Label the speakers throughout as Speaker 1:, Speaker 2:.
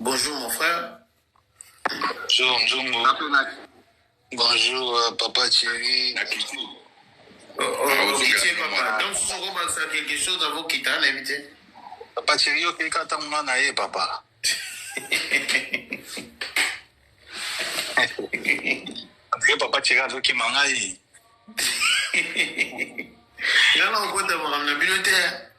Speaker 1: Bonjour mon frère.
Speaker 2: Bonjour Nzungu. Bonjour Papa Thierry.
Speaker 1: Okitié papa. Donc si on va faire quelque chose avant qu'il t'en invité.
Speaker 2: Papa Thierry, ok, quand on a eu papa. Papa Thierry a dit qu'il m'a eu.
Speaker 1: Là on peut avoir un bibliothèque.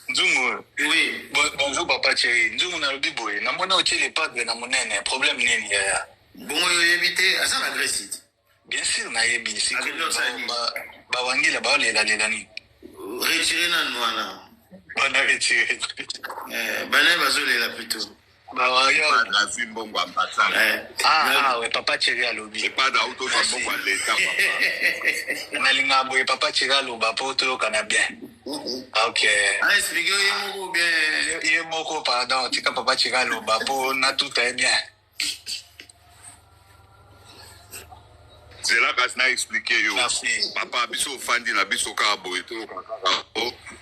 Speaker 2: Nzungu.
Speaker 1: Oui.
Speaker 2: Bonjour Papa Thierry. Nzungu na lubi boy. Na mona otie les padres na monene. Problème nini ya.
Speaker 1: Bon yo éviter à ça l'agressite.
Speaker 2: Bien sûr na yebi si ba wangila ba lela ni.
Speaker 1: Retirer na noana.
Speaker 2: Bana retirer.
Speaker 1: Bana bazolela plutôt.
Speaker 2: Ouais, Papa Thierry a lobby.
Speaker 3: C'est pas d'auto pour l'État,
Speaker 2: papa. Nalinga boy Papa Thierry a loba poto kana bien. Ok.
Speaker 1: Expliquez yemoko bien.
Speaker 2: Yemoko pardon, tika Papa Thierry a loba po na tout est bien.
Speaker 3: C'est là que je expliqué yo.
Speaker 2: Merci.
Speaker 3: Papa biso fandi na biso ka boy to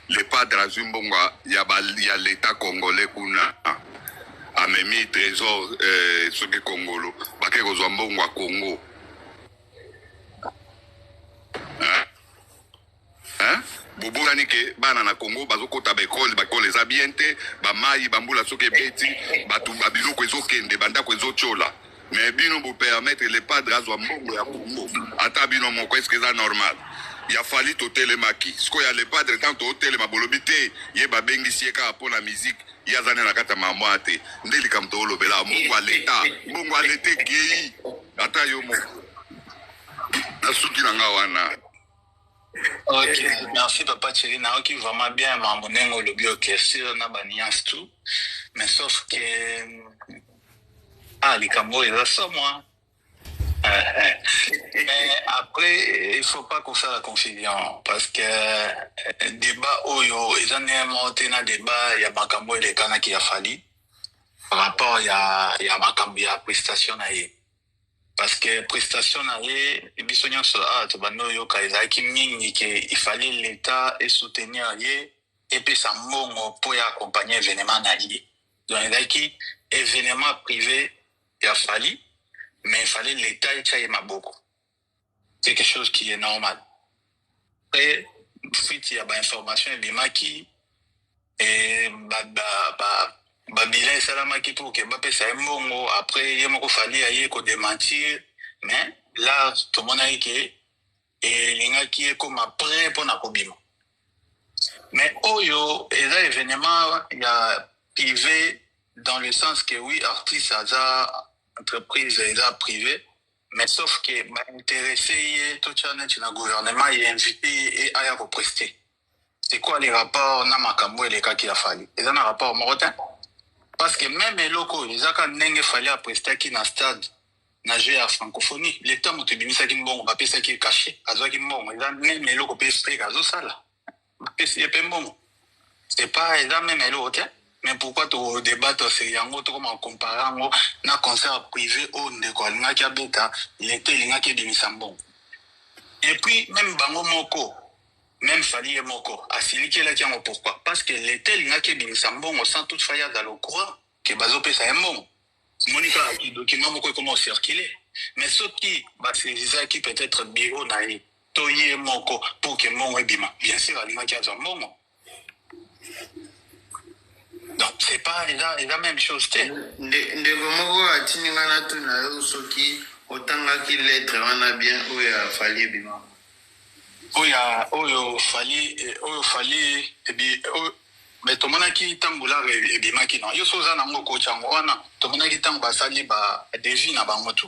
Speaker 3: le padre Zimbonga ya l'État congolais kuna. Amemi trésor soki Congolo bake kozwa mbongo ya Congo bobulani ke bana na Congo bazokota baekole bakole eza bien te bamai bambula soki ebeti bato babiloko ezokende bandako ezotyola mais bino bopermettre le padre azwa mbongo ya Congo ata bino moko eske eza normal ya fali totelemaki sikoyo ya le padre tant totelema bolobi te ye babengisi ye kaka mpo na musique yazane na kata mamwa te nde likambo olobela mbongo ya leta ekei ata yo moko nasuki na nga wana.
Speaker 2: Ok, merci Papa Thierry. Na ok vraiment bien mamonengo lobi ok sur na baniance tout mais sauf que likambo eza ça moi. Mais après, il faut pas qu'on fasse la confusion parce que débat oyo, ils ont monté un débat, il y a makambo et les cana qui a fallu par rapport il y a makambo il y a prestation naie parce que prestation naie et bisogna so tu bano yo kaisa qui mingi que il fallait l'État et soutenir yé et puis ça mongo pour accompagner événement naie donc il y a qui événement privé il a fallu mais il fallait l'État et Maboko. C'est quelque chose qui est normal. Après, il y a des informations et bimaki et bilan salamaki pour que bapé ça est bon. Après, il y a beaucoup fallu ailleurs qu'on démentir, mais là tout le monde a dit que et l'inga qui est comme après pour na kobima. Mais oyo et là événement il y a privé dans le sens que oui artiste a entreprise privée, mais sauf que intéressé tout le gouvernement est invité et à prester. C'est quoi les rapports na makambo et les cas qui a fallu? Ils ont un rapport marocain parce que même les locaux, ils ont quand même fallu à prester qui dans stade nager à francophonie. L'État m'a dit ça qui bon, va payer qui caché, azo qui bon, ils ont même les locaux payé azo ça là. C'est pas bon. C'est pas ils ont même les locaux. Mais pourquoi tu débattes c'est yango to comme comparant na concert privé au ndeko linga kia beta l'été linga qui demisambon. Et puis même bango moko même fali moko asili qui là tiens pourquoi parce que l'été linga qui demisambon sans toute faille dans le courant que bazo pesa mbon. Monica qui document moko comment circuler. Mais ce qui c'est ça qui peut être bureau na toye moko pour que mon ebima. Bien sûr linga qui a zambon. Donc c'est pas la même chose te.
Speaker 1: Ndeko moko atininga na tuna yo soki otanga ki lettre wana bien oya fali bima.
Speaker 2: Oyo fali ebi mais to mona ki tambula ebima ki non. Yo soza na ngoko chango wana to mona ki tango basali ba devis na bango tu.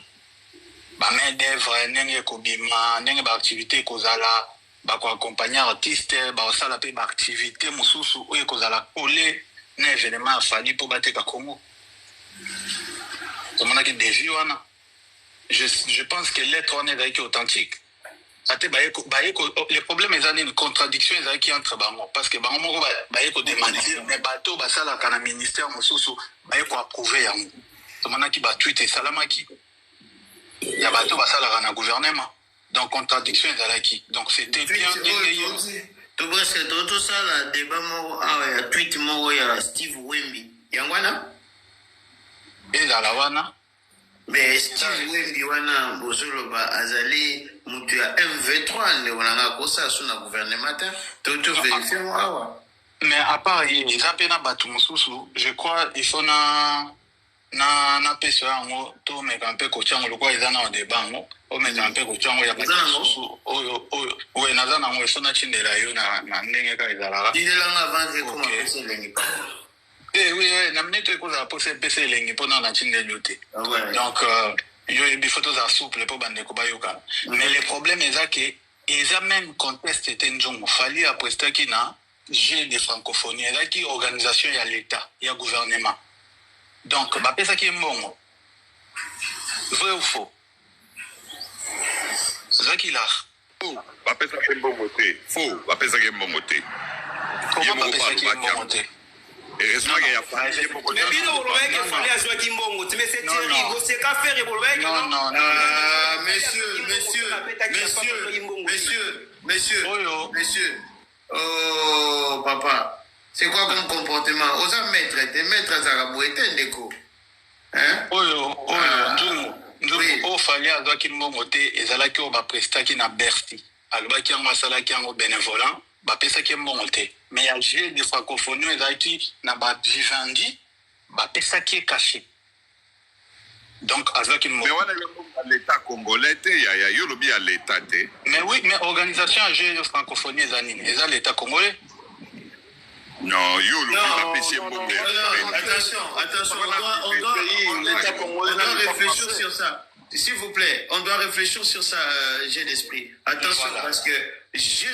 Speaker 2: Ba main d'œuvre nenge ko bima nenge ba activité kozala ba ko accompagner artiste ba osala pe ba activité mususu oyo kozala olé un événement fallu pour battre le Congo. Je pense que l'être on est authentique. Les problèmes ils ont une contradiction qui entre parce que bango demander mais bateau basala kana ministère mususu ko approuver yango. Tomona ki ba tweet salamaki. Ya bateau basala kana gouvernement. Donc contradiction ils donc c'était bien
Speaker 1: tout presque tout ça la débat moko ya tweet moko ya Steve Wemby yangwana
Speaker 2: ezala wana.
Speaker 1: Mais Steve Wemby wana bozoloba azali mutu ya MV3 nde onanga kosa so na gouvernement to vérifier awa.
Speaker 2: Mais à part eza mpe na bato mosusu, je crois il faut na peso yango tomeka mpe kotia yango lokola eza na débat yango omeka mpe kotia yango ya bato mosusu oyo naza nango il faut natindela yo na ndenge kaka ezalaka.
Speaker 1: Tindelanga avant ekoma pesa elengi pa.
Speaker 2: Oui, na minute ekozala posa epesa elengi mpona natindeli yo te. Donc yo yebi faut toza souple mpo bandeko bayoka. Mais le problème eza ke eza même conteste te nzongo fali aprestaki na G de francophonie ezalaki organisation ya l'état ya gouvernement. Donc bapesaki mbongo vrai ou faux? Zaki là
Speaker 3: bapesaki mbongo te faux bapesaki mbongo te.
Speaker 2: Comment bapesaki mbongo te?
Speaker 3: Heureusement qu'il y a pas de
Speaker 4: mais c'est terrible, c'est qu'à faire
Speaker 1: messieurs. Oh papa, c'est quoi comme comportement? Osa maître à ndeko. Hein?
Speaker 2: Nzungu fallait avoir qu'il monte ezalaki o ba prestaki na Bercy. Alobaki yango asalaki yango bénévolant, ba pesaki monte. Mais il y a G de francophonie ezalaki na ba Vivendi, ba pesaki caché. Donc azaki
Speaker 3: mais on a l'état congolais il y a yo lobi à l'état té.
Speaker 2: Mais oui, mais organisation G de francophonie ezanine, eza l'état congolais.
Speaker 3: Non, yo lobi la PC
Speaker 1: Attention, on doit réfléchir sur ça. S'il vous plaît, on doit réfléchir sur ça, j'ai d'esprit. Attention, voilà. Parce que j'ai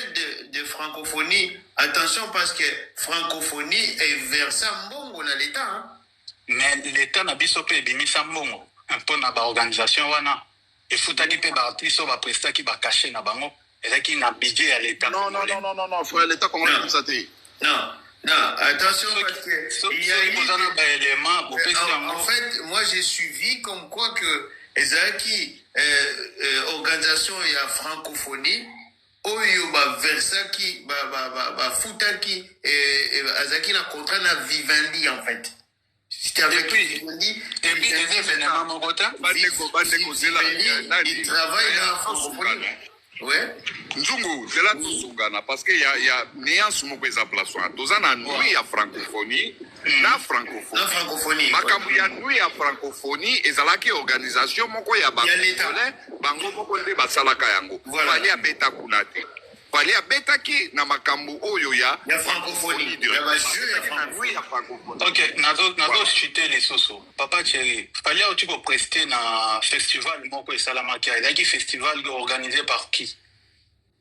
Speaker 1: de francophonie, attention parce que francophonie est versé mbongo na l'État. Hein?
Speaker 2: Mais l'État n'a biso pe bimisa mbongo. Un peu na ba organisation wana. Et foutaki pe ba artiste ba prestaki ba caché na bango. Et là qui n'a budget à l'État.
Speaker 3: Non, frère, l'État congolais comme ça té.
Speaker 1: Non, attention parce que il y a
Speaker 2: en
Speaker 1: fait, moi j'ai suivi comme quoi que ezaki organisation ya francophonie oyo ba versaki ba futaki azaki na contrat na Vivendi en fait. C'était avec Vivendi
Speaker 2: et puis des événements mogota
Speaker 1: il travaille dans la francophonie. Ouais.
Speaker 3: Nzungu, c'est là tout sougana parce que y a nuance moko eza place wana. Toza na nuit ya francophonie, na francophonie. Makambo ya nuit ya francophonie ezalaki organisation moko ya bakongolais, bango moko nde basalaka yango. Fali abeta kuna te. Fali abetaki na makambo oyo ya
Speaker 1: francophonie. Ya bajeu ya nuit ya francophonie.
Speaker 2: OK, nazo chuter les soso. Papa Thierry, fallait aussi ko prester na festival moko esalamaki. Ezalaki festival organisé par qui?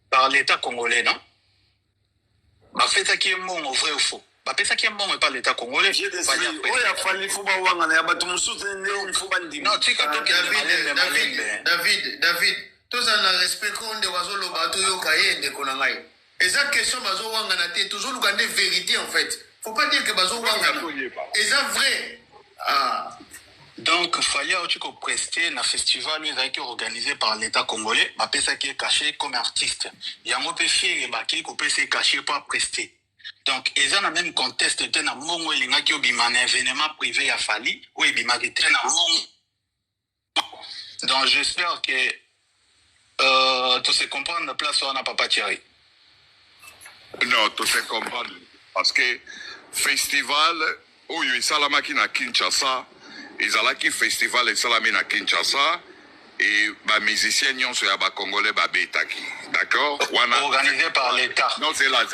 Speaker 2: Par l'État congolais, non? Bah, fait ça qui est bon, vrai ou faux? Bah, fait ça qui est bon, mais pas l'État congolais.
Speaker 4: Non,
Speaker 2: tu
Speaker 1: David, tous en respect qu'on de wazo lo bato yo kaye de konangai. Et ça question bazo wanga na te, toujours le gande vérité en fait. Faut pas dire que bazo wanga. Et ça vrai. Ah.
Speaker 2: Donc, il fallait aussi prester un festival organisé par l'État congolais, mais ça qui est caché comme artiste. Il y a un peu fier et qu'on peut se cacher pour prester. Donc, ils ont même contesté un moment où il y a un événement privé à Fali, où il y a un moment. Donc, j'espère que tout se comprend la place où on n'a pas tiré.
Speaker 3: Non, tout se comprend. Parce que festival, où il y a Salamaki na Kinshasa, ezalaki festival esalami na Kinshasa et ba musiciens nyonso ya ba congolais ba betaki, d'accord?
Speaker 2: Organisé par l'État.
Speaker 3: Non, c'est là.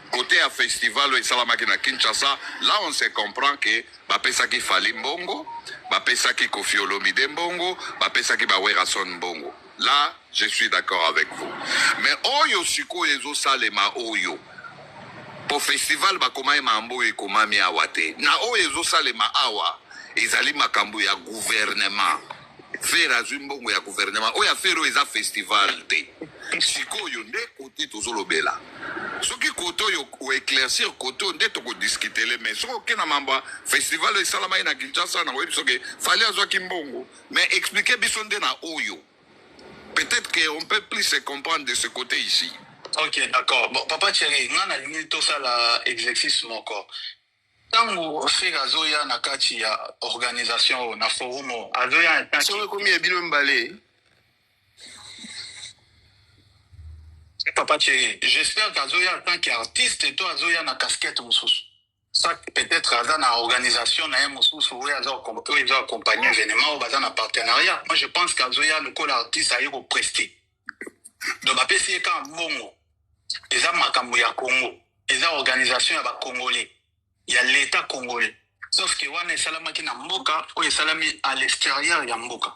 Speaker 3: Côté à festival esalamaki na Kinshasa, là on se comprend que ba pesaki Fali mbongo, ba pesaki Koffi Olomide mbongo, ba pesaki ba Werason mbongo. Là, je suis d'accord avec vous. Mais oyo siko ezo salema oyo pour festival bakomai mambo ekomami awa te na oyo ezosalema awa ezali makambo ya gouvernement faire azwi mbongo ya gouvernement oyo affaire oyo eza festival te sikoyo nde kote tozolobela soki kote oyo oéclaircir kote nde tokodiskutele mais soki okena mambo festival esalamai na Kinshasa na oyebi soki fali azwaki mbongo mais expliquer biso nde na oyo peut-être qu'on peut plus se comprendre de ce côté ici.
Speaker 2: Ok, d'accord. Bon, Papa Thierry, on a tout ça l'exercice mon corps. Tango fait azoya na kati ya organisation na forum azoya tanki.
Speaker 1: Sur combien de bino mbalé?
Speaker 2: Papa Thierry, j'espère qu'azoya en tant qu'artiste et toi azoya na casquette mususu. Ça peut-être aza na organisation na mususu ou azo accompagner événement ou baza na partenariat. Moi je pense qu'azoya le col artiste a eu au prester. Donc ba pesi ka mbongo. Eza makambo ya Congo. Eza organisation ya ba Congolais. Il y a l'État congolais. Sauf que wana esalama ki na mboka ou esalami à l'extérieur ya mboka.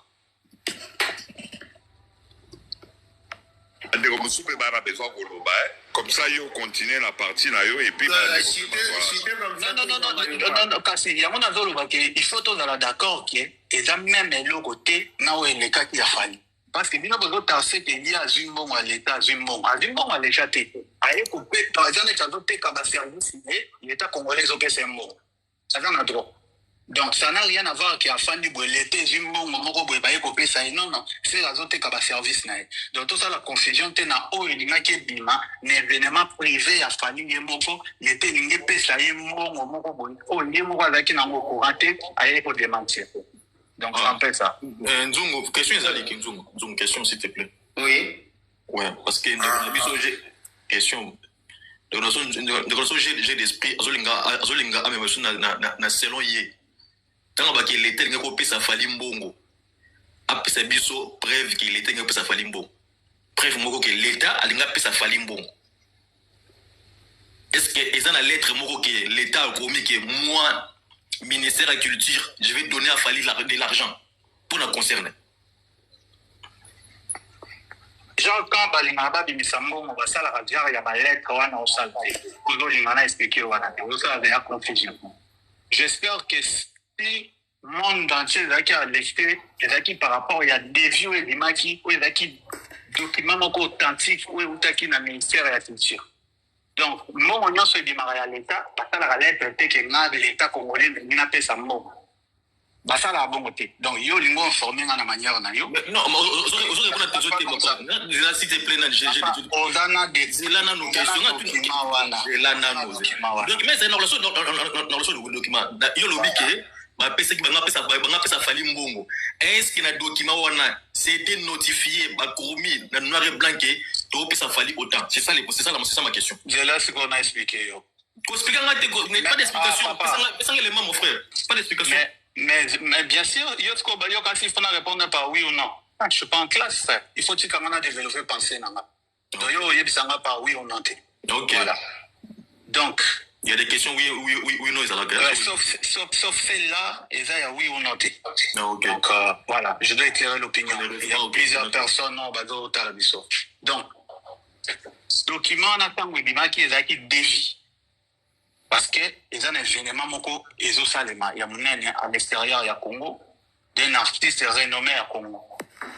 Speaker 3: Comme ça, yo continue la partie na yo et puis
Speaker 2: non, kasi yango nazoloba ke il faut tozala d'accord ke eza même eloko te na oyo elekaki ya fali. Parce que bino bozotarse ke ye azwi mbongo ya l'État azwi mbongo ya l'État te aye kopeta aza neti azoteka baservice ye l'État congolais ezopesa ye mbongo aza na droit. Donc ça n'a rien à voir avec afandi boye l'État ezwi mbongo moko boye baye kopesa ye non c'est azoteka baservice na ye. Donc tout ça la confusion te na oyo elingaki ebima na événement privé ya fali ye moko l'État elingi epesa ye mbongo moko boye oyo ye moko azalaki nango courant te aye kodementir. Donc, c'est un peu ça.
Speaker 5: Nzungu, question Nzungu, question s'il te plaît.
Speaker 1: Oui.
Speaker 5: Ouais, parce que j'ai question. J'ai d'esprit, azolinga amemesu na selon ye. Tant que l'été n'a pas pu s'affaler mbongo. Après ça biso preuve que l'été n'a pas pu s'affaler mbongo. Preuve moko que l'État a linga pu s'affaler mbongo. Est-ce que ils ont la lettre moko que l'État a promis que moi ministère de la Culture, je vais donner à Fali de l'argent pour nous concerner.
Speaker 2: Genre, quand Balingaba Bimisambo, on va ça la radio, il y a ma lettre, on a salle. On a expliqué, on a confusion. J'espère que si le monde entier est à l'extérieur, et par rapport, il y a des vieux et des maquis, ou il y a des documents authentiques, ou il y a un ministère de la Culture. Donc, moi, on a démarré à l'État, parce que la lettre était que l'État congolais n'a pas sa mot. Bah, ça, la bonne côté. Donc, yo, les mots informés dans la manière, non, yo.
Speaker 5: Non, s'il te plaît, j'ai des
Speaker 2: on a des
Speaker 5: questions. Donc, mais c'est dans le document. Yo, l'obiqué, est-ce qu'il y a un document c'était notifié, commis, dans noir et blanc, que ça fallait autant? C'est ça ma question.
Speaker 2: C'est là ce qu'on a expliqué.
Speaker 5: Pas d'explication. C'est un élément, mon frère. Pas d'explication.
Speaker 2: Mais bien sûr, il faut répondre par oui ou non. Je ne suis pas en classe. Il faut que tu développer pensée. Donc, il y a par oui ou non.
Speaker 5: Ok.
Speaker 2: Voilà. Donc,
Speaker 5: il y a des questions oui non,
Speaker 2: sauf celle-là, il y a oui ou non.
Speaker 5: Okay.
Speaker 2: Donc, voilà, je dois éclairer l'opinion. Il y a plusieurs personnes, non, donc, document, on attend qui est dévi. Parce que, il y a un événement, il y a à l'extérieur, il y a Congo, d'un artiste renommé à Congo.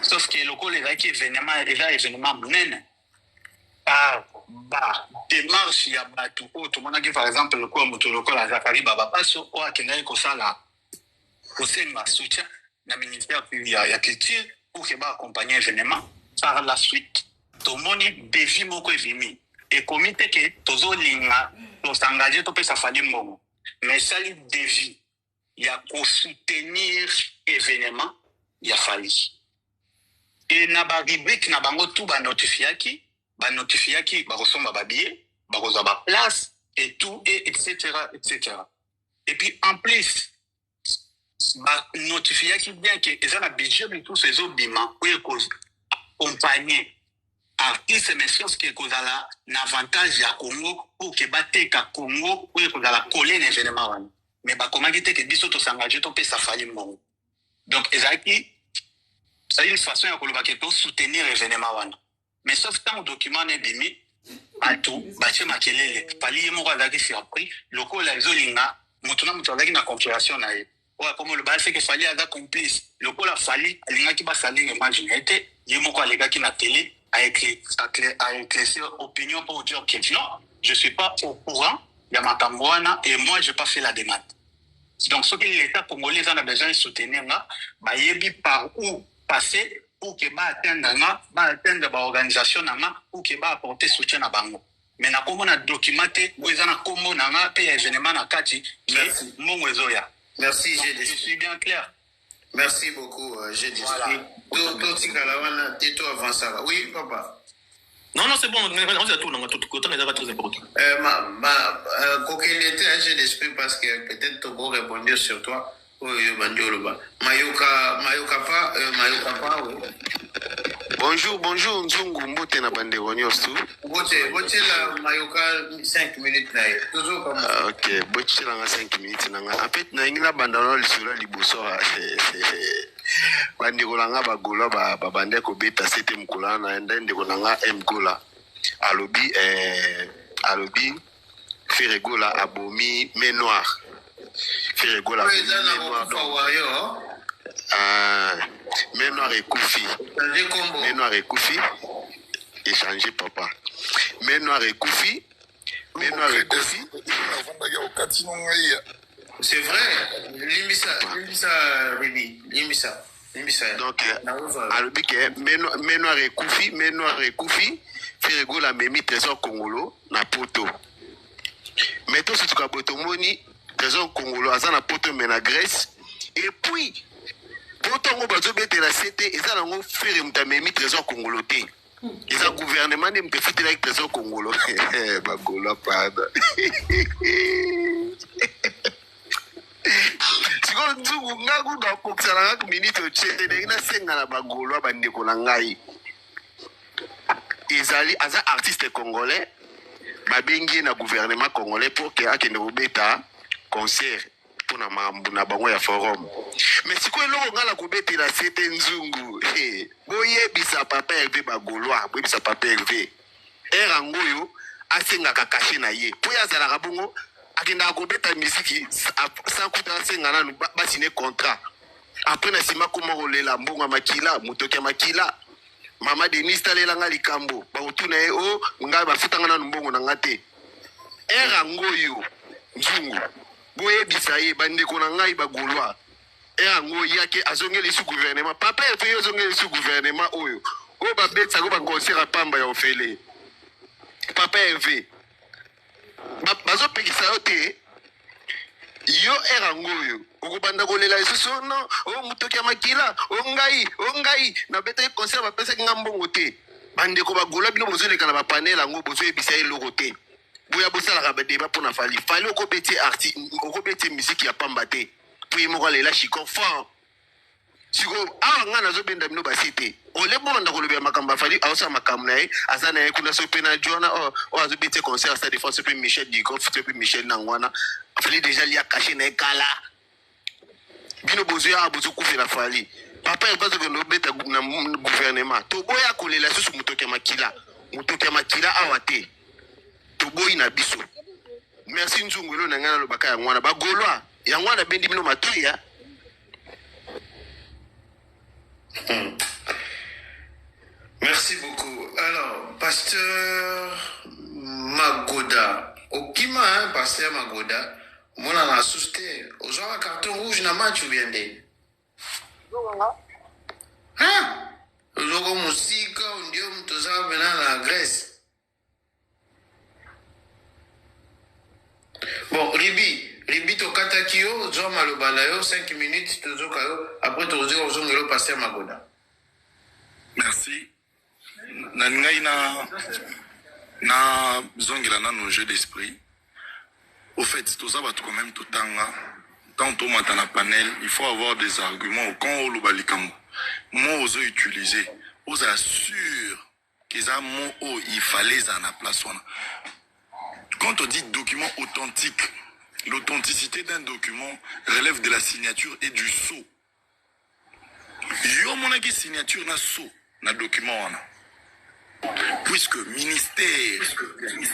Speaker 2: Sauf que le coup, il y a un événement, démarche ya batu tout monde qui par exemple le quoi moto le la Zakari baba paso o akena ko sala osenga soutien na ministère ya culture pour que ba accompagner événement par la suite to moni défi moko evimi et comité que tozo linga to s'engager to pesa fali mbongo mais sali défi ya ko soutenir événement ya fali et na ba rubrique na bango tout ba notifiaki notifiaki bakosomba ba billet bakozwa ba place et tout et etc. Et puis en plus ba notifiaki bien que ils ont un budget de tous ces obiments pour accompagner artistes mais chose que kozala na avantage ya Congo pour que bateka Congo pour kozala coller l'événement wana mais ba komaki te que biso to s'engager to pesa fali mbongo donc ezaki c'est une façon ya koloba que to soutenir l'événement wana. Mais sauf tant document n'est bimi, à tout, bâti makelele, pali yemo kwa zaki surpris, loko la zolinga, mutuna mutazaki na compilation na ye. Owa comme le bas c'est que fali ada complice, loko la fali, linga ki ba sali imaginete, yemo kwa lega ki na télé, a éclairci opinion pour dire que non, je suis pas au courant, ya makamboana, et moi j'ai pas fait la demande. Donc ce que l'État congolais en a besoin de soutenir là, bah yebi par où passer, pour que ba atteindre l'organisation pour que ba apporter soutien à bango. mais na kombo na documenté boza na kombo na nga pe événement na kati mbongo ezoya.
Speaker 1: Merci,
Speaker 2: je suis bien clair.
Speaker 1: Merci beaucoup, j'ai dit. Oui, papa.
Speaker 5: Non, c'est bon, on est à tout, on est très important.
Speaker 1: J'ai d'esprit parce que peut-être tu peux répondre sur toi. Mayoka pa, oui.
Speaker 6: Bonjour, Nzungu Mbote na bande Ronyosu.
Speaker 1: Bote la Mayoka 5 minutes là. Toujours comme ça.
Speaker 6: Ok, bote la 5 minutes nanga. En fait, na ingina bandano lisura liboso bande kolanga bagola ba bande ko beta sete mukula na ndende kolanga mgola. Alobi Ferregola abomi main noire. Ferregola abomi main noire et Koufi. Main noire et Koufi. Échanger papa. Main noire et Koufi. Main noire et Koufi.
Speaker 1: C'est vrai. Limisa Ribi. Limisa.
Speaker 6: Donc, alobi ke main noire et Koufi. Ferregola memi trésor congolo na poto. Mais tout ce que tu moni trésor congolo aza na poto mais na Grèce. Et puis poto ngo bazo bete la CT eza na ngo faire muta memi trésor congolo te. Eza gouvernement ne mte fitela avec trésor congolo. Bagola pardon. Siko nzungu ngaku da kokisala ngak minute ochete na senga na bagolo bandeko na ngai. Ezali aza artiste congolais babengi na gouvernement congolais pour que akende kobeta concert pour na mambu na bango ya forum. Mais siko eloko ngala kobetela sete nzungu boyebisa papa Hervé bagolois boyebisa papa Hervé erangoyo asengaka kashe na ye po yazalaka bongo akenda kobeta musiki sans kuta asenga nanu basine contrat après na sima koma kolela mbongo makila mutoki ya makila Mama Denis talelanga likambo ba utuna e o ngai bafutanga na mbongo na ngate erangoyo nzungu boyebisa ye bandeko na ngai bagolwa erangoyo yake azongeli su gouvernement papa efe azongeli su gouvernement oyo o ba betsa ko ba concert pamba ya ofele papa efe bazo pekisa yote yo erangoyo okubanda kolela isusu no o mutoki ya makila o ngai na beta concert ba pesa kinga mbongo te bande ko bagola bino bozoleka na ba panel ngo bozo ebisa eloko te boya bosala ka ba débat pour na fali okobeti artiste okobeti musique ya pamba te puis moko lela chiko fort siko awa nga nazo benda bino basite ole bonda ko lobya makamba fali awsa makamna e azana e kuna so pena jona o azo beti concert sa défense pe Michel Dikoff pe Michel Nangwana fali déjà li a caché na kala bino bozo ya bozo kufela fali papa il passe que no beta na gouvernement to boya kolela susu mutoki ya makila awate to boyi na biso merci nzungu lo na ngana lo baka ya ngwana bagolwa ya ngwana bendi bino matoya.
Speaker 1: Merci beaucoup. Alors, pasteur Magoda. Okima, hein, pasteur Magoda. Moi, on a sousté. Aux gens à carton rouge, na match ou bien des. Hein? Logo musique, on dit, on te ça maintenant la Grèce. Bon, Ribi, to katakio, zo malobalayo, 5 minutes, to zo kayo. Après, to zo ngelo pasteur Magoda.
Speaker 3: Merci. Na zongela na nos jeux d'esprit. Au fait, tout ça va quand même tout temps. Quand on est dans panel, il faut avoir des arguments. Quand on le balikamo, moi oser utiliser, on assure qu'ils ont mot il fallait en la place. Quand on dit document authentique, l'authenticité d'un document relève de la signature et du sceau. Yo mon signature na sceau na document. Puisque ministère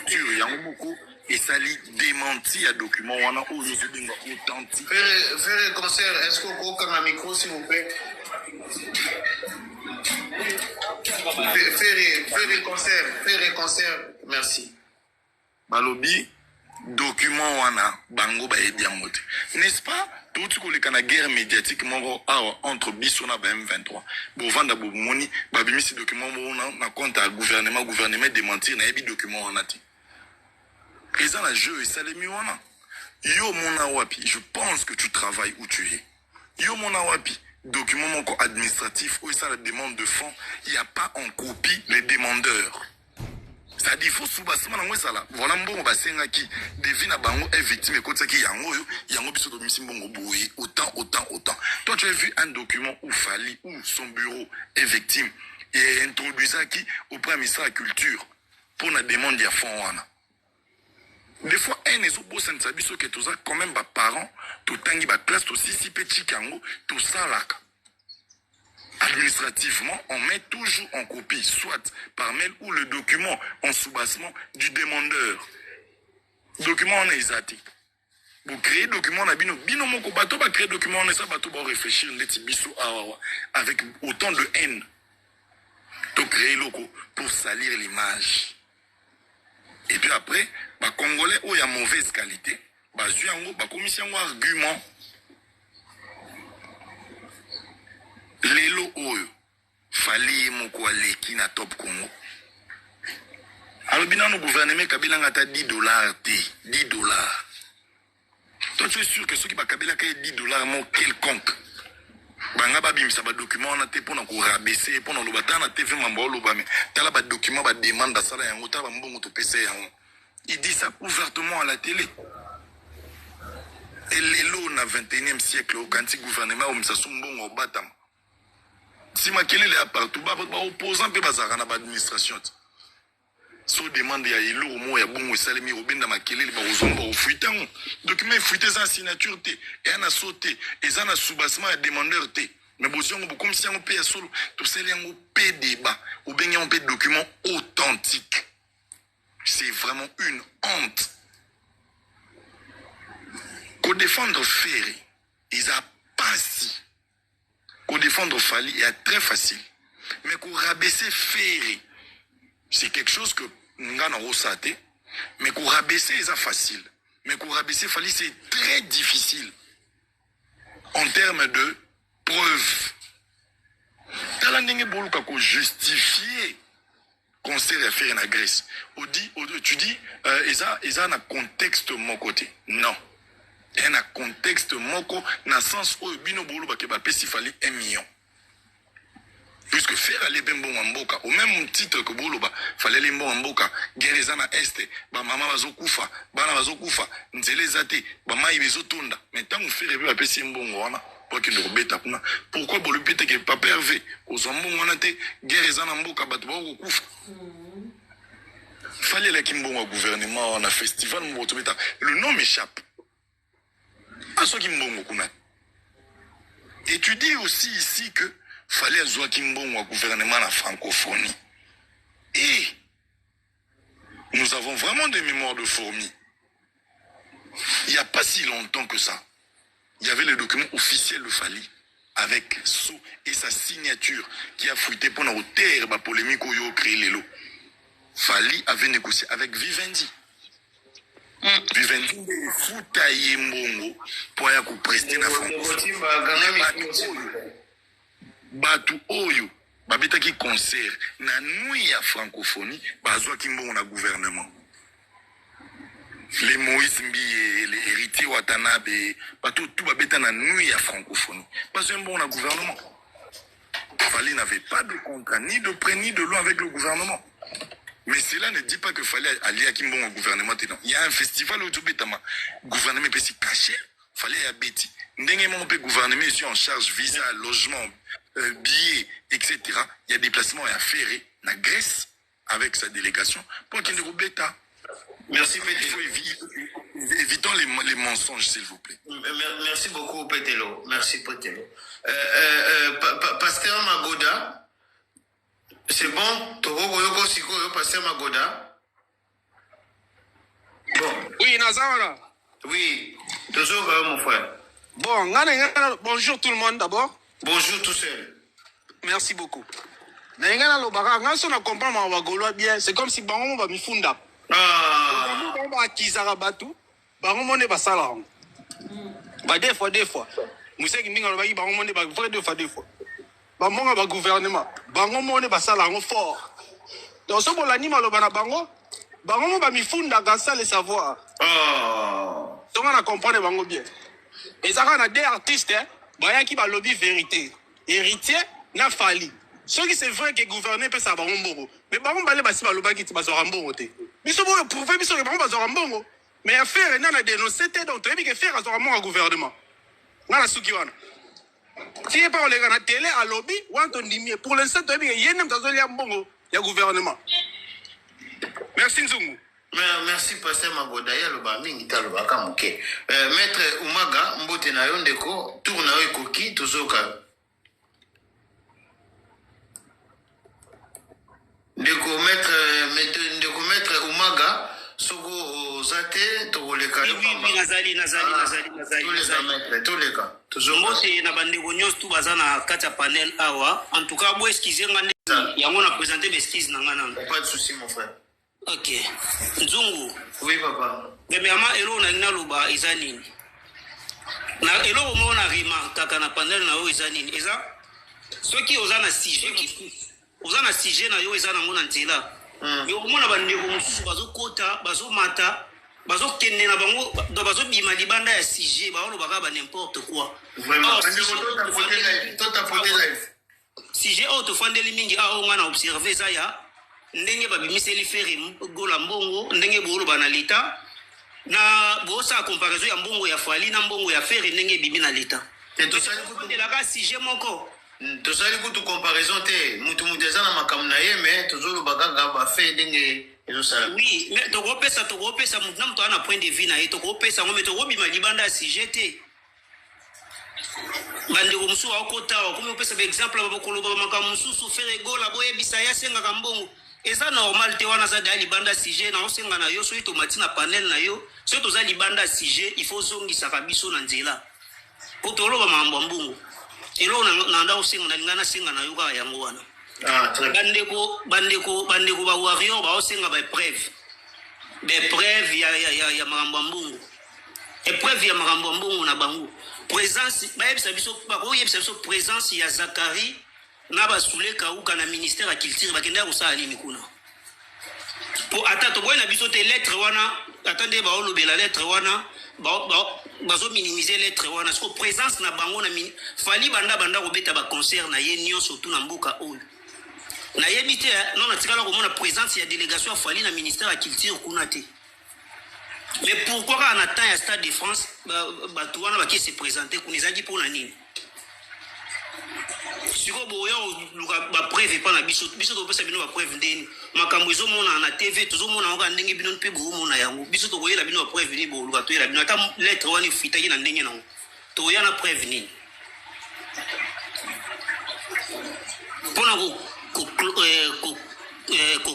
Speaker 3: il y a beaucoup et ça lit démenti à document on a aujourd'hui authentique.
Speaker 1: Faire concert, est-ce qu'on peut un micro s'il vous plaît? Faire concert, merci.
Speaker 3: Balobi document wana bango ba ediamote. N'est-ce pas? Tout ce que la guerre médiatique entre Bissona et M23. Bon, vendre bon moni, babimi ces documents na compte à gouvernement démentir na ebi document on a dit.
Speaker 7: Et ça, le jeu, et ça les miwana. Yo mona wapi, je pense que tu travailles où tu es. Yo mona wapi, document administratif, où ça la demande de fonds, il n'y a pas en copie les demandeurs. Ça dit, il faut soubassement dans ça là. Voilà, bon, bah, c'est un qui devine à bango est victime et quand ça qui yango biso de misim bongo boui, autant. Toi, tu as vu un document où Fali, où son bureau est victime et introduit ça qui au premier ministère de la Culture pour la demande de fonds. Des fois, un des autres boss ne savent que tout ça, quand même, parents, tout tangi, classe, tout si petit kango, tout ça là. Administrativement, on met toujours en copie, soit par mail ou le document en soubassement du demandeur. Document en exaté. Vous créez document en abino, bino moko bateau va créer document en ça bateau va réfléchir les biso avec autant de haine. To créer loco pour salir l'image. Et puis après, les Congolais où il y a mauvaise qualité, les commission argument. Lelo oyo, fali moko aleki na top Congo. Alors bien le gouvernement Kabila ngata $10 $10. Toi tu es sûr que ceux qui va Kabila kaye $10 mo quelconque. Banga ba bimisa ba document na te pona ko rabaisser pona lo batana TV mambo lo ba me tala ba document ba demande sala yango ta ba mbongo to PC yango. Il dit ça ouvertement à la télé. Et lelo na 21e siècle au kanti gouvernement o msa sumbongo batama. Si ma kele est partout, opposant peut bazara na administration. So demande ya ilo au moins ya bongo salemi robenda ma kele ba ozomba au fuitan. Document fuité sans signature té et ana sauté et ça na soubassement ya demandeur té. Mais bosion comme si on paye solo tout c'est yango paye débat ou bien on paye document authentique. C'est vraiment une honte. Qu'on défendre Ferry, ils a pas si. Qu'on défendre Fali est très facile. Mais qu'on rabaisser Ferry, c'est quelque chose que nous avons ressaté. Mais qu'on rabaisser, c'est facile. Mais qu'on rabaisser Fali, c'est très difficile. En termes de preuves. Talandenge Boluka ko justifier concert à faire en Grèce. Tu dis, ils ont un contexte de mon côté. Non. Il y a un contexte moko dans le sens où bino bolo ba ke ba pesi fali 1 million. Puisque faire aller ben bon mboka au même titre que bolo ba fallait les bon mboka guerre ezana est ba mama bazokufa bana bazokufa nzele zate ba mai bezotonda maintenant on fait ba pesi mbongo wana pour que le beta kuna pourquoi bolo pete que papa Hervé aux mbongo wana te guerre ezana mboka bato ba kokufa. Fallait la kimbongo au gouvernement on a festival mboto beta le nom m'échappe. Et tu dis aussi ici que fallait avoir Kimbongo au gouvernement la francophonie. Et nous avons vraiment des mémoires de fourmis. Il n'y a pas si longtemps que ça. Il y avait le document officiel de Fali avec Sceaux et sa signature qui a fruité pendant terre la polémique où il a créé les lots. Fali avait négocié avec Vivendi. Vivendi futaye mbongo pour ya ko prester na francophonie. Batu oyo babita ki concert na nuit ya francophonie bazwa ki mbongo na gouvernement. Les Moïse Mbiye, les héritiers Watanabe, batu tout babita na nuit ya francophonie. Parce que mbongo na gouvernement. Fali n'avait pas de contrat ni de près ni de loin avec le gouvernement. Mais cela ne dit pas qu'il fallait aller à Kimbon au gouvernement. Il y a un festival où le gouvernement peut s'y cacher. Il fallait y habiter. Le gouvernement est en charge visa, logement, billets, etc. Il y a des déplacements à faire en Grèce avec sa délégation pour qu'il ne bêta.
Speaker 1: Merci Pételo.
Speaker 7: Évitons les mensonges, s'il vous plaît.
Speaker 1: Merci beaucoup Pételo. Merci Pételo. Pasteur Magoda. C'est bon, Togo Yoko Siko Pasteur Magoda. Bon.
Speaker 8: Oui, Nazara.
Speaker 1: Oui, toujours mon frère.
Speaker 8: Bon, bonjour tout le monde d'abord.
Speaker 1: Bonjour tout seul.
Speaker 8: Merci beaucoup. C'est comme si Bango va mifunda. Bango va kizara batu. Bango monde va sala. Des fois. Moussa qui n'inga le Bango monde va vrai 2 fois. Bango va gouvernement. Bango monde va sala fort. Donc ce bon l'anima le bana Bango. bango ba mifunda gasa le savoir. Donc on a compris bango bien. Et ça on a des artistes baya qui ba lobby vérité. Héritier na fali. Ce qui c'est vrai que gouverner peut ça bango mbongo. Mais bango balé ba si ba loba ki ti ba zo rambongo te. Biso bo prouver biso que bango ba zo rambongo. Mais affaire na dénoncer te donc tu que faire zo rambongo gouvernement. Na suki wana. Si pas on les gars na télé à lobby ou on ndimie pour l'instant tu que yene mtazo lia mbongo ya gouvernement. Merci Nzungu.
Speaker 1: Merci Pasteur Mabodaya loba mingi taloba kamuke. Maître Umaga mbote na yo ndeko tour na yo ekoki tozoka. Ndeko maître Umaga soko zate toleka.
Speaker 4: Oui, nazali.
Speaker 1: Toleka.
Speaker 4: Mbote na bandeko nyos tu bazana kata panel awa. En tout cas, bo excuser ngane yango na présenter beskise na ngana.
Speaker 1: Pas de souci mon frère.
Speaker 4: Ok. Nzungu.
Speaker 1: Oui papa.
Speaker 4: Premièrement, elo na ngina loba izanini. Na elo mo na rima kaka na panel na yo izanini. Eza soki ozana sujet na yo ezana ngona nzela. Yo mona bandeko mususu bazokota, bazomata, bazokende na bango, bazobima libanda ya sujet, baolo baka ba n'importe quoi.
Speaker 1: Vraiment, tota pote live.
Speaker 4: Sujet auto fandeli mingi a onga na observer za ya ndenge babimiseli feri gola mbongo ndenge bolo bana leta na bosa comparaison ya mbongo ya fali na mbongo ya feri ndenge bibi na leta
Speaker 1: et to sali kutu
Speaker 4: de la ga sujet moko
Speaker 1: to sali kutu comparaison te mutu ezana makamu na ye mais tozolo bagaga ba fe ndenge ezo sala
Speaker 4: oui mais to kopesa mutu na mutu ana point de vue na ye to kopesa ngome to kobima libanda ya sujet te bande ko musu akota ko me opesa exemple ba koloba makamu mususu feri gola boye bisa ya senga kambongo. Eza normal te wana za dali banda sujet na osenga na yo so itomati na panel na yo so to za libanda sujet il faut zongisa kabiso na nzela po to loba mambo mbungu elo na nda osenga na lingana senga na yo ka yango wana bandeko ba warrior ba osenga ba preuve ya mambo mbungu preuve ya mambo mbungu na bangu présence ba yebisa biso ba ko yebisa biso présence ya Zakari na basuleka uka na ministère ya culture bakenda kusala nini kuna po atato boyena biso te lettre wana atande ba olobela lettre wana bazo minimiser lettre wana so présence na bango na fali banda ko beta ba concert na ye nyo surtout na mboka oyo na yebite non na tikala ko mona présence ya délégation ya fali na ministère ya culture kuna te. Mais pourquoi on attend à Stade de France tout wana ba qui se présenter kunizaki pona nini siko boya ba preuve pas na biso to pesa bino ba preuve ndeni makambo ezo mona na TV tozo mona oka ndenge bino mpe bo mona yango biso to koyela bino ba preuve ni bo luka to yela bino ata lettre wani fita na ndenge nango to ya na preuve ni pona ko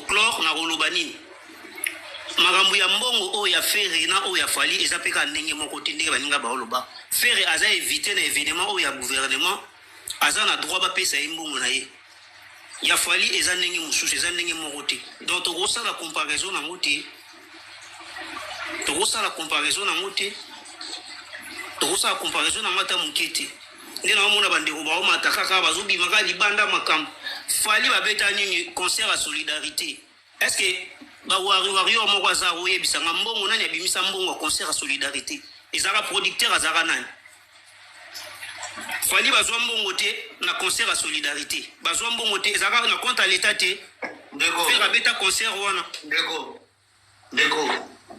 Speaker 4: clore na roloba nini makambo ya mbongo o ya fere na o ya fali eza peka ndenge moko te ndenge baninga ba oloba fere aza éviter na événement o ya gouvernement aza na droit ba pesa mbongo na ye ya fali eza ndenge mususu eza ndenge moko te donc to kosala comparaison na ngote na mata mukete ndena mona bandeko ba o mataka ka bazobima ka libanda makambo fali babeta nini concert à solidarité est-ce que ba warrior moko aza oyebisa mbongo nani abimisa mbongo concert à solidarité ezaka producteur azaka nani fali bazwa mbongo te na concert à solidarité bazwa mbongo te ezaka na compte à l'état te ndeko faire beta concert wana
Speaker 1: ndeko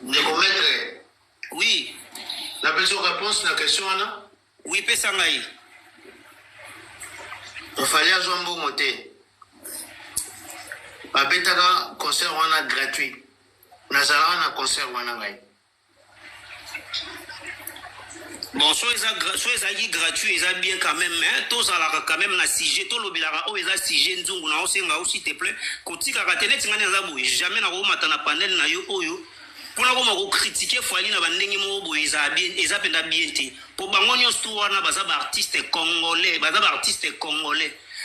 Speaker 1: maître
Speaker 4: oui
Speaker 1: la personne réponse la question wana
Speaker 4: oui pesa ngai
Speaker 1: fali azwa mbongo te babetaka concert wana gratuit nazala na concert wana ngai
Speaker 4: bon so ezaki gratuit eza bien quand même mais tozalaka quand même na sujet tolobelaka oyo eza sujet nzungu na osenga o s'il te plaît kotikaka te neti ngani aza boye jamais nakomata na panel na yo oyo mpona koma kokritike fali na bandenge moko boye eza mpenza bien te mpo bango nyonso wana baza baartiste congolais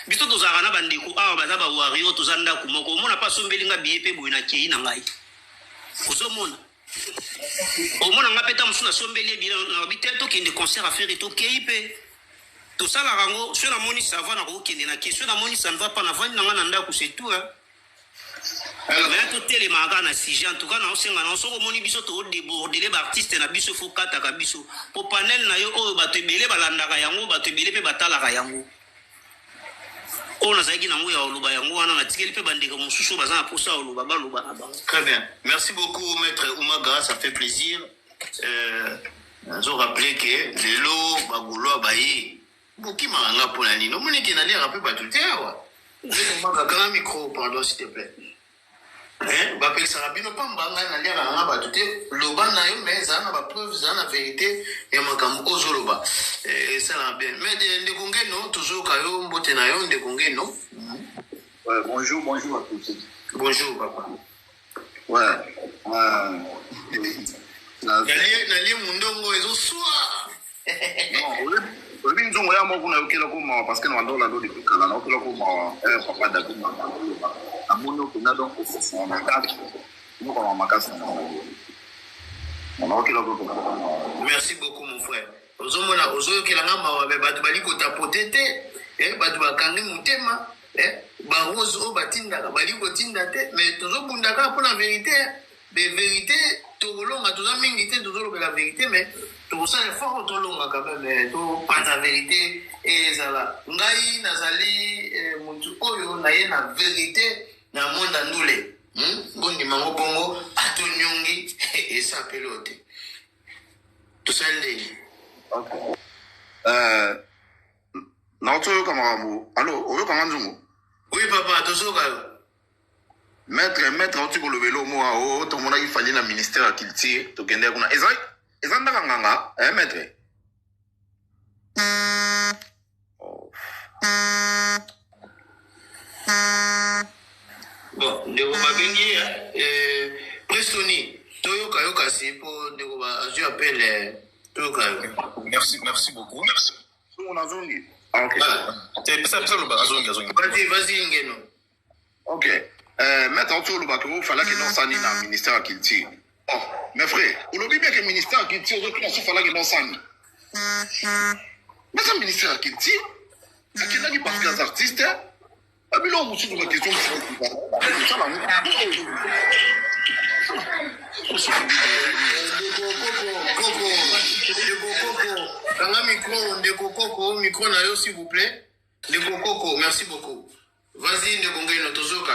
Speaker 4: biso tozalaka na bandeko awa baza bawario toza ndako moko omona mpa asombelinga biye mpe boye na kei na ngai ozomona omona nga peta mosu nasombeli ebila na bite tokende concert affaire tokei mpe tosalaka yango so namoni sava na kokende na ke so namoni ça ne va pas navandi na nga na ndako c'est tout mais totelemaka na sujet en tout cas naosengana soko omoni biso todébordele baartiste na biso fo kataka biso po panel na yo oyo bato ebele balandaka yango bato ebele mpe batalaka yango oyo nazalaki nango ya oloba yango wana natikeli mpe bandeko mosusu oyo baza na posa ya oloba baloba na bango.
Speaker 1: Très bien, merci beaucoup maître Oumaga, ça fait plaisir. Nazo rappeler que lelo bagulwa baye boki maranga pona nino moni ke na lera pe batute awa. Oumaga grand micro pardon s'il te plaît. Ba pesa rabino pambanga na lera nga batute loba na yo mais za na ba preuve za na vérité ya makambo ozoloba. Ça va bien. Mais de kongeno toujours kayo mbote na yo de kongeno.
Speaker 9: Ouais, bonjour à tous.
Speaker 1: Bonjour papa.
Speaker 9: Ouais.
Speaker 1: Nalie mundongo ezoswa.
Speaker 9: Non, oyebi nzongo ya moko na yokela koma parce que na ndola ndo dikala na yokela koma papa David mama amoni okenda donc c'est na kati moko na makasi na yokela koma.
Speaker 1: Merci beaucoup mon frère. Ozomona ozoyokela ngamba wabe batu bali kotapote te batu bakangi mutema ba rose o batindaka bali kotinda te mais tozobundaka pour la vérité de vérité tolonga toza mingi te tozoloba la vérité mais tokosala fort tolonga quand même to pas la vérité ezala ngai nazali mutu oyo na ye na vérité na monde ndule bondi mango bongo atonyongi esa pelote tosale.
Speaker 9: Okay. Naoto kamarabu. Allô, oyo kamanzungu?
Speaker 1: Oui papa, tozoka yo.
Speaker 9: Maître oti kolobelo mo o to mona ki fali na ministère ya culture to kende kuna. Eza ndaka nganga, maître.
Speaker 1: Bon, ndeko babengi Prestoni. Toyoka yo kasi po ndeko ba je appelle toyoka yo.
Speaker 5: Merci beaucoup. Merci.
Speaker 9: On a zongi. Ok.
Speaker 5: C'est ça le bazongi.
Speaker 1: Vas-y ngeno.
Speaker 9: Ok. Maître oti lo ba ko fala ke non sani na ministère ya culture. Oh, mes frères, on oublie bien que le ministère de la culture, il faut que nous sani. Mais le ministère de la culture, c'est qu'il y a pas des artistes. Et puis là, on se pose la question.
Speaker 1: Micro na yo s'il vous plaît. Ndeko Koko, merci beaucoup. Vas-y ndeko ngeno tozoka.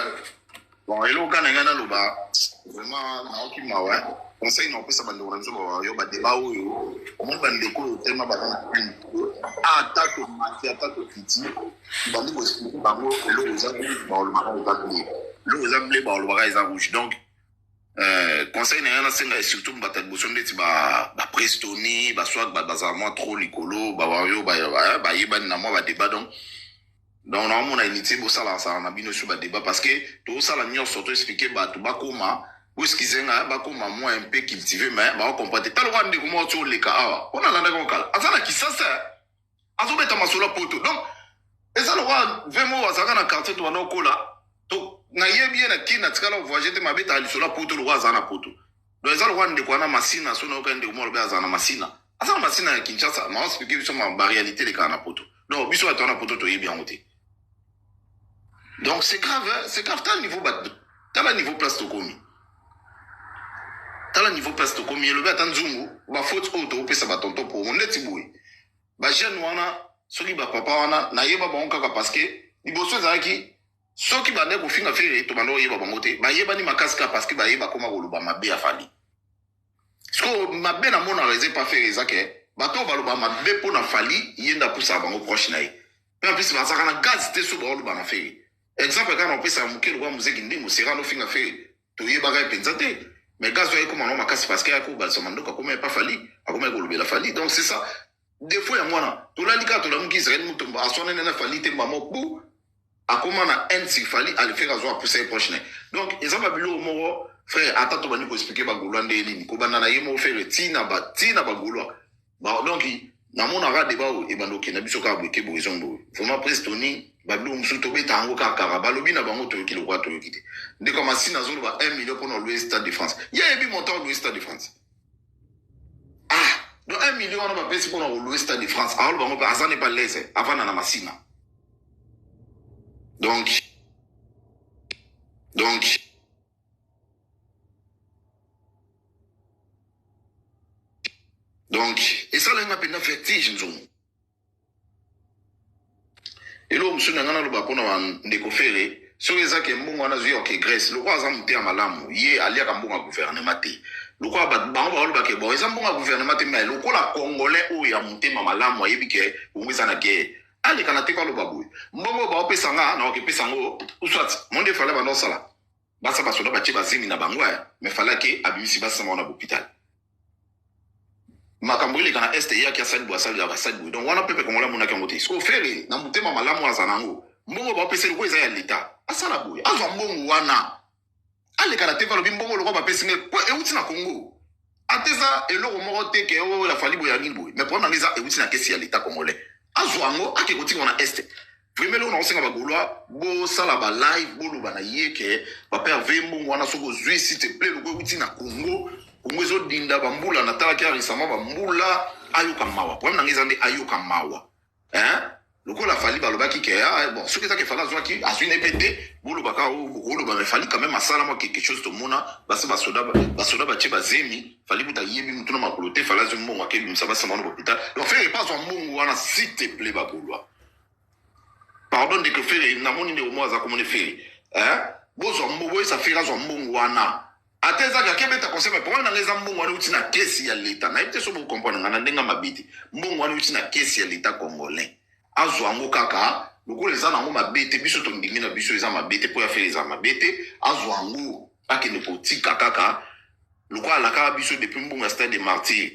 Speaker 9: Bon, et là, quand on a loba, vraiment, na oki mawe. Conseil non plus ça va nous rendre yo ba débat ou on va ndeko tellement ba attaque critique bandi ko expliquer bango le exemple ba le marron va blé le exemple ba le bagage en rouge donc conseil na senga surtout ba boson de ba prestoni ba soit ba za moi trop likolo ba yo ba yeba na moi ba débat donc on a initié pour ça là ça on a bien sur ba débat parce que tout ça la nyo surtout expliquer ba tout ba koma où est-ce qu'ils ont ba koma moi un peu cultivé mais ba comprendre tal wande ko mo to le ka awa on a la ndako kala azana ki ça azobeta masolo poto donc eza lo wa vraiment wazaka na quartier to wana kola to na yebi na kina tikala voyager te mabeta ali solo poto lo wazana poto donc eza lo wande ko na masina so na ka ndeko mo lo bazana masina azana masina ya Kinshasa na expliquer biso ma réalité le ka na poto donc biso wa to na poto to yebi en côté donc c'est grave tant niveau bat tant niveau place to komi tala niveau place to komi le bata nzungu ba faute auto pesa ba tonto pour on ndeti boui ba jeune wana soki ba papa wana na yeba ba onka parce que liboso zaki soki ba ndeko finga fere to bando yeba bango te ba yeba ni makaska parce que ba yeba koma koluba mabe afali sko mabe na mona raison pas faire ezake ba to ba luba mabe po na fali yenda pusa bango proche na ye mais en plus ba saka na gaz te so ba luba na fere exemple quand on peut ça mukelo kwa muziki ndingo sera no finga fere to yeba ga penza te. Mais gaz va comme on a cassé parce qu'il y a quoi, ça m'a dit comment pas fallu, comment il a fallu. Donc c'est ça. Des fois il y a moi, tout l'andica, tout l'homme qui serait nous tombe à son ennemi fallu, t'es maman pour à comment on a un s'il fallait aller faire à pour ses prochains. Donc ils ont pas vu au mot frère, attends, tu vas nous expliquer bagoulan des lignes, comment on a eu mon frère tina bagoulo. Donc na mon ara débat et bandoki na biso ka bloquer boison bo. Vraiment prestoni bablu msuto beta ngo ka karabalobi na bango to kilo kwa to yokite. Ndé comme si na zolo ba 1 million pour l'Ouest Stade de France. Il y a eu montant l'Ouest Stade de France. Ah, donc 1 million on va payer pour l'Ouest Stade de France. Alors bango ba ça n'est pas laissé avant na masina. Donc Donc, et ça, là, on a peine vertige, nous. Et là, monsieur Nangana, le bapon, on a découvert, sur les actes, on a vu que Grèce, le roi a monté à Malam, il est allé à un bon gouvernement. Le roi a monté bon, ils ont bon gouvernement, mais le roi congolais, où il a monté à Malam, il y a eu où ils en a guerre. Allez, quand on a été le babou. Mbongo, ba, ope sanga, na oke sango, ou soit, monde fallait ba non sala. Basa ba soda ba che ba zimi na bangwa, mais fallait que abimisi ba sama na hôpital. Makambwili kana este ya kia side boisal ya ba side boy. Donc wana pepe kongola mona kangote. So fere na mutema malamu azanango. Mbongo ba pese ko ya leta. Asala boy. Azwa mbongo wana. Ale kana te valo mbongo lo ba pese ko euti na Congo. Ateza eloko moko te ke o la fali boya ngimbo. Mais pour na ngeza euti na kesi ya leta congolais. Azwango ake koti na este. Vraiment on senga ba golwa bo sala ba live bo lo ba na yeke ba père vembo wana soko zui s'il te plaît lo ko euti na Congo. Umwezo dinda bambula natala kia risama bambula ayuka mawa. Kwa mna ngeza ndi ayuka mawa. Loko la fali balobaki ke bon ce que ça que fala zwa ki azune pété bolo baka bolo ba fali quand même asala moi quelque chose to mona basa basoda ba che bazemi fali buta yebi mutuna makolote fala zo mbongo ke bimsaba sama no hôpital. Donc faire pas zo mbongo wana s'il te plaît ba bolwa. Pardon de que faire na moni ne omo za komone faire. Bozo mbongo ça fait zo mbongo wana. Ateza ka kebeta konsema pour na ngeza mbongo wani uti na kesi ya leta na ite so bo comprendre ngana ndenga mabiti mbongo wani uti na kesi ya leta congolais azwango kaka lokole za nango mabete biso to ndingina biso eza mabete po ya faire eza mabete azwango akene politika kaka lokwa alaka biso depuis mbongo stade de martyr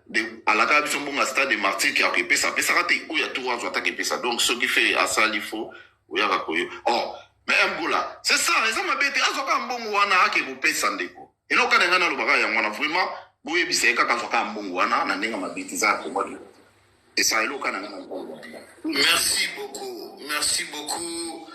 Speaker 9: de alaka biso mbongo stade de martyr ki akepesa pesa kate o ya to azwa ta kepesa donc ce qui fait asali fo o ya bakoyo mais Mboula, c'est ça, les hommes habitent, ils ont un bon wana qui vous paye sans déco. Et nous, quand on a le bagage, on a vraiment, vous avez vu, quand on a un bon wana, on a un habitat ça pour moi. Et ça, il quand on a un bon.
Speaker 1: Merci beaucoup,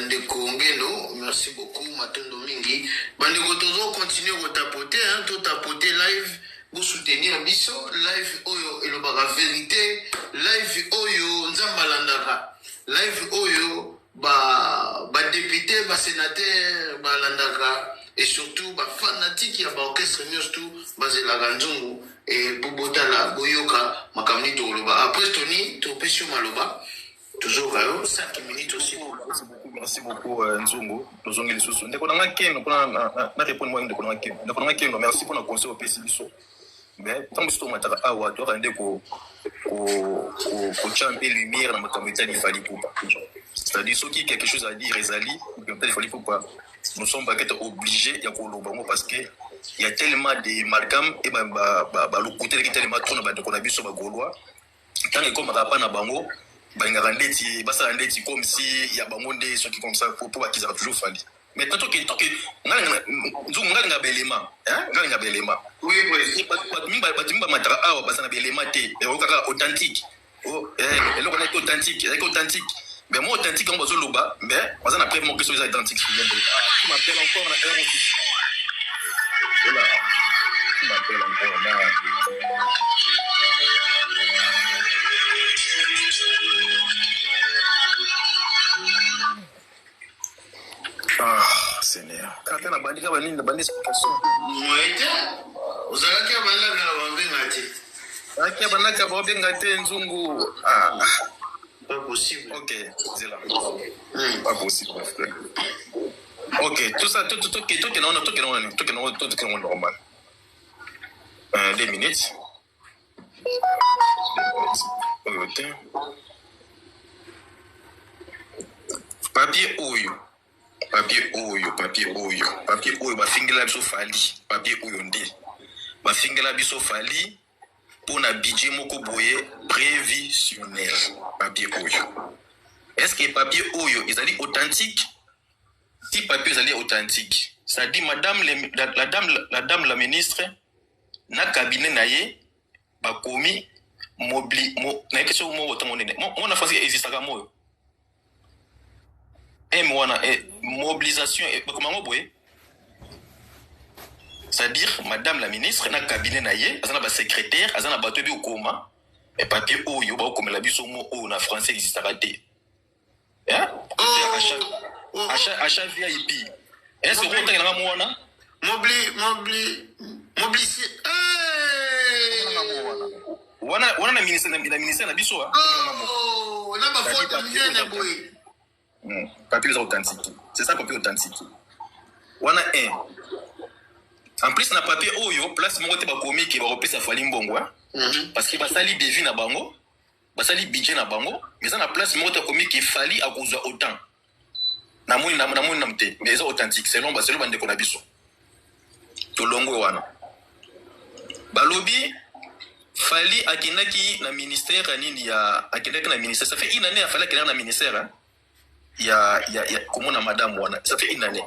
Speaker 1: Ndeko Ngeno, merci beaucoup, Matondo Mingi. Bandeko Tozo continue à tapoter, tout tapoter live, vous soutenir Bisso, live Oyo, et le bagage vérité, live Oyo, Nzambalandaka, live Oyo. Député, sénateur, landaka et surtout fanatique ya orchestre tout la Nzungu et Bobotala Boyoka makamni toloba après Tony topesio maloba toujours 5 minutes aussi.
Speaker 5: Merci beaucoup Nzungu tozongi lisusu ndeko na keno na répondre moi ndeko na keno merci pour na conseil au PCBiso mais tant que mataka awa to rende ko champion lumière na makamita ni fali poupa. C'est-à-dire ceux qui quelque chose à dire Ezali, il faut pas. Nous sommes obligés de collaborer parce que il y a tellement de malgam et le côté qui tellement trop de la vie sur Gaulois. Tant que comme pas na bango, bangarandeti, basarandeti comme si il y a bango des ceux qui comme ça pour qu'ils aient toujours fallu. Mais tant que nganga belema, nganga belema. Oui, batimba matara awa basana belema te, et authentique. Elle est authentique. Mais moi, authentique, on va se loba, mais on a après mon question authentique. Tu m'appelles encore un héros. Voilà. Tu m'appelles encore là. Ah, Seigneur. Quand on a bandit, on a bandit explication.
Speaker 1: Moi, vous avez qu'à bandit la
Speaker 5: bandit la bandit Nzungu.
Speaker 1: Pas possible.
Speaker 5: Ok, c'est là. Pas possible, frère. Ok, tout ça, tout qui est normal. 2 minutes. Papier oyo, bafingela biso fali. Papier oyo nde. Bafingela biso fali. Pour un budget moko boye prévisionnel papier oyo. Est-ce que papier oyo est authentique? Si papier est authentique, ça dit madame la ministre na cabinet naye ba komi na question mo otamonene. Mon affaire existe ka moyo. Mobilisation comment boye? C'est-à-dire, madame la ministre, na cabinet naye, azana ba secrétaire, azana ba tobi okoma, et papier oyo ba okoma la biso mo o na français existe raté. Achat VIP. Est-ce que vous avez un mot là?
Speaker 1: Mobilisé.
Speaker 5: wana na ministère na biso
Speaker 1: oh na ba faute minene na boy
Speaker 5: papier authentique c'est ça papier authentique wana en plus na papier oyo place moko te ba komi ke ba repesa fali mbongo parce que basali devis na bango basali budget na bango mais ça na place moko te komi ke fali akozwa autant na moni na mte mais c'est authentique selon bande ko na biso to longo wana balobi fali akendaki na ministère nini ya akendaki na ministère ça fait une année afala akendaki na ministère ya komona madame wana ça fait une année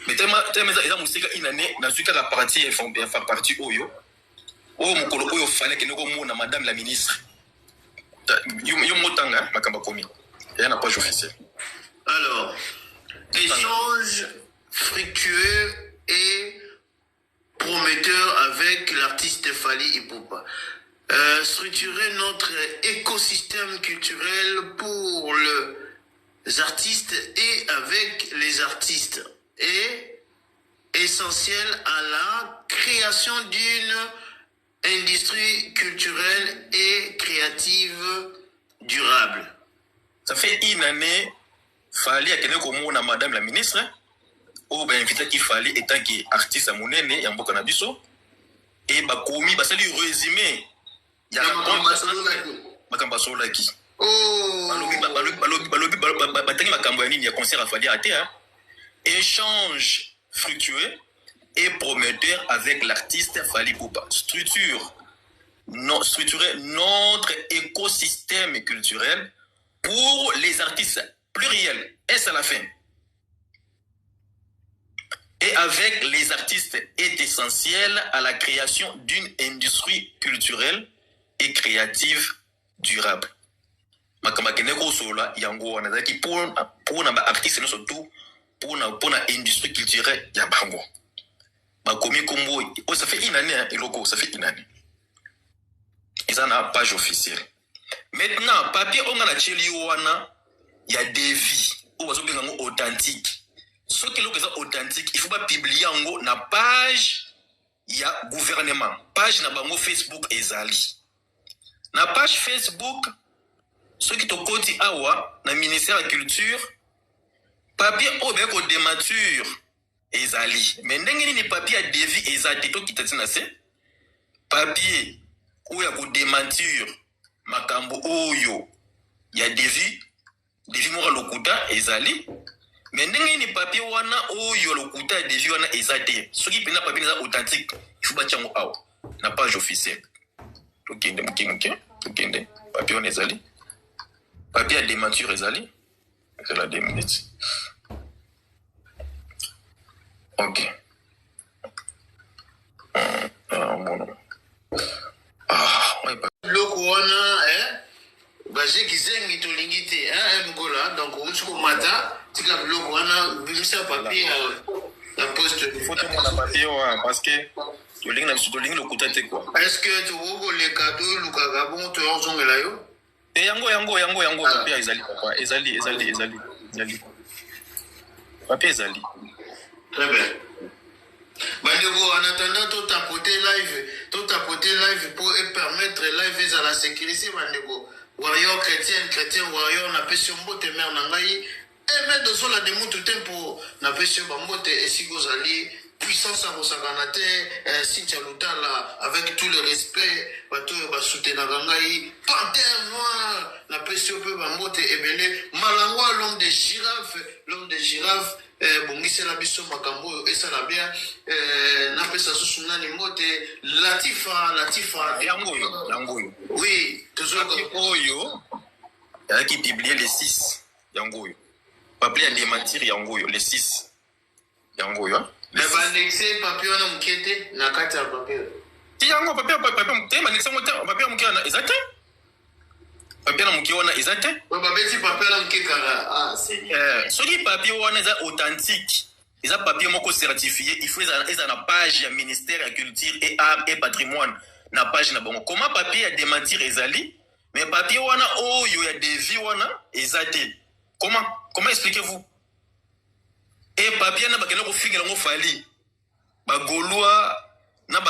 Speaker 5: mais tellement eza musika une année na suka la partie ya faire partie oyo mukolo oyo fali akendaki komona madame la ministre yo motanga makamba komi ya na page officielle.
Speaker 1: Alors échange fructueux et prometteur avec l'artiste Fally Ipupa. Structurer notre écosystème culturel pour les artistes et avec les artistes est essentiel à la création d'une industrie culturelle et créative durable.
Speaker 5: Ça fait une année, Fally a tenu comme on madame la ministre. Oh ben invité qui fallait étant qui artiste à monene ya mboka na biso et ba komi ba sali résumé ya makamba sola ki
Speaker 1: oh
Speaker 5: balobi tangi makambo ya nini ya concert à Fally ate échange fructueux et prometteur avec l'artiste Fally Ipupa structurer notre écosystème culturel pour les artistes pluriel est à la fin. Et avec les artistes est essentiel à la création d'une industrie culturelle et créative durable. Makamba keneko sola yango wanazaki pour na ba artiste no surtout pour na industrie culturelle ya bango. Bakomi kombo ça fait une année et logo ça fait une année. Ils en a page officielle. Maintenant papier on a la cheli wana ya devis ou wazo benga authentique. Ce qui est authentique, il faut pas publier en na page ya gouvernement, page na bango Facebook ezali. Na page Facebook, ce qui te côté awa na ministère de la culture, papier obeko démature ezali. Mais ndenge ni papier a devis ezali to kitatina se papier ou ya ko démature makambo oyo ya devis mora lokuta ezali. Mais ndenge ni papier wana oyo lokuta devis wana ezate soki pena papier eza authentique il faut bachango awa na page officielle tokende mukingi tokende papier on ezali papier à démenture ezali c'est la 2 minutes ok
Speaker 1: loko wana baje kizengi tolingi te mgola donc usuko mata tika bloko wana bimisa papier la poste
Speaker 5: faut tout mon papier parce que tolingi na tolingi lokuta te quoi
Speaker 1: est-ce que tu vois les cadeaux lukaga bon to ozongela yo
Speaker 5: yango papier ezali papa ezali papier ezali
Speaker 1: très bien. Bandego, en attendant tout tapoter live pour permettre live à la sécurité bandego. Warrior chrétien warrior na pesi mbote mère na ngai et mais de sola de mutu tempo na pesi mbote esigozali puissance à Rosaganate Cynthia Lutala avec tout le respect bato ba soutenir ngai panthère noir na pesi peu mbote ebele malangwa l'homme de girafe bongisi la biso makambo et ça la bien na pesa susunani mbote Latifa
Speaker 5: yango
Speaker 1: oui toujours
Speaker 5: oyo qui publié les 6 yango yo papier à démentir yango yo les 6 yango yo
Speaker 1: mais bandexé papier na mukete na kati ya papier
Speaker 5: ti yango papier te bandexé mo te papier mukete na exact papier na mukete wana exact
Speaker 1: ba beti papier na mukete c'est
Speaker 5: soki papier wana est authentique ils ont papier moko certifié il faut ils na page ya ministère de la culture et art et patrimoine na page na bango comment papier à démentir ezali mais papier wana oyo ya devis wana ezate comment expliquez-vous et papier na bakena ko fingela ngo Fally ba Gaulois na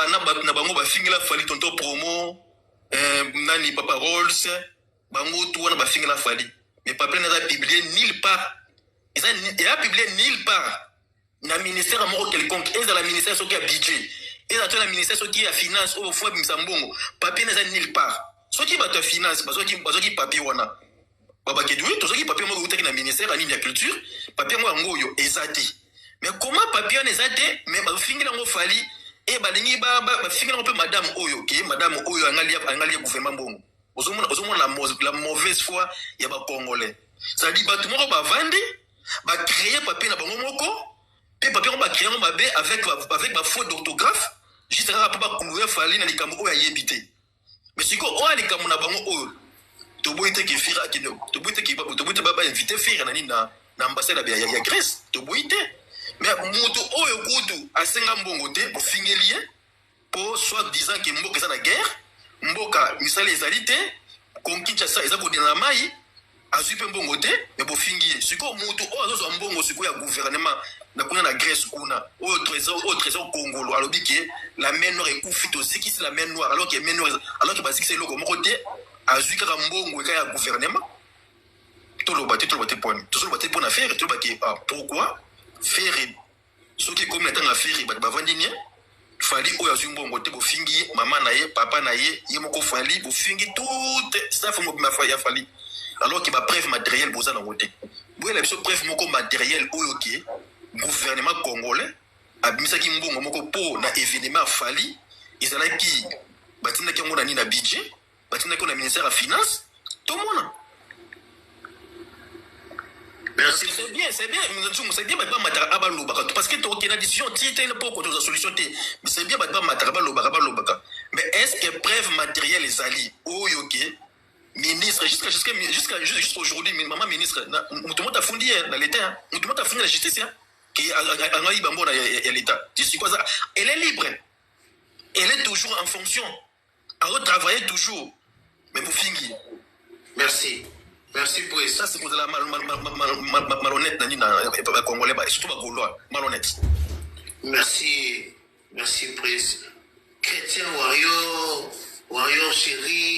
Speaker 5: bango bafingela fali tonto promo nani papa Rolls bango tout wana bafingela fali mais papier n'a publié nulle part il a publié nulle part na ministère moko quelconque et dans la ministère qui a budget et dans la ministère qui a finance au fois bimsambongo papier n'a nulle part ce qui va te finance parce que papier wana baba kedui to ce qui papier moko utaki na ministère ani ya culture papier mo ngoyo ezati mais comment papier nezate mais bafingela ngo fali et balingi ba fingela peu madame oyo ki madame oyo angali gouvernement bongo ozomona la mauvaise foi ya ba congolais ça dit batu moko ba vandi ba créer papier na bango moko pe papier on ba créer on ba avec ba faute d'orthographe juste là pas couler fali na likambo oyo ayebité mais siko o likambo na bango oyo to boite ki fira ki to boite ba inviter fira na ambassade ya Grèce to boite mais mutu oyo kutu asenga mbongo te bo fingelie po soit disant que mboka za na guerre mboka misali ezali te konkincha sa eza kodina mai azupe mbongo te mais bo fingie siko mutu oyo azozo mbongo siko ya gouvernement na kuna na Grèce kuna oyo trésor congolo alobi ke la main noire ekufi to sikisi la main noire alors que main noire alors que basikisi loko moko te azuika ka mbongo ka ya gouvernement to lo bate pona faire to ba ke pourquoi faire ce qui comme l'état affaire ba vandini fali oyo azwi mbongo te bo fingi mama na ye papa na ye moko fali bo fingi tout ça faut ma fa ya fali alors que ba preuve matériel boza na wote bo la biso preuve moko matériel oyo ki gouvernement congolais abimisa ki mbongo moko po na événement fali ezalaki batina ki ngona ni na budget batina ki na ministère de finance tout le monde. Merci. C'est bien, c'est bien parce que tu as une décision, tu as une solution, mais c'est bien, mais est-ce que preuve matérielle est allée au yoke ministre jusqu'à aujourd'hui maman ministre tout le monde a fondé dans l'état tout le monde a fondé la justice qui a eu bambo dans l'état tu sais quoi ça elle est libre elle est toujours en fonction elle doit travailler toujours mais vous finissez.
Speaker 1: Merci. Merci pour
Speaker 5: ça. C'est pour la malhonnête dans Congolais, surtout les Gaulois, malhonnête.
Speaker 1: Merci, Prince. Chrétien Warrior chéri.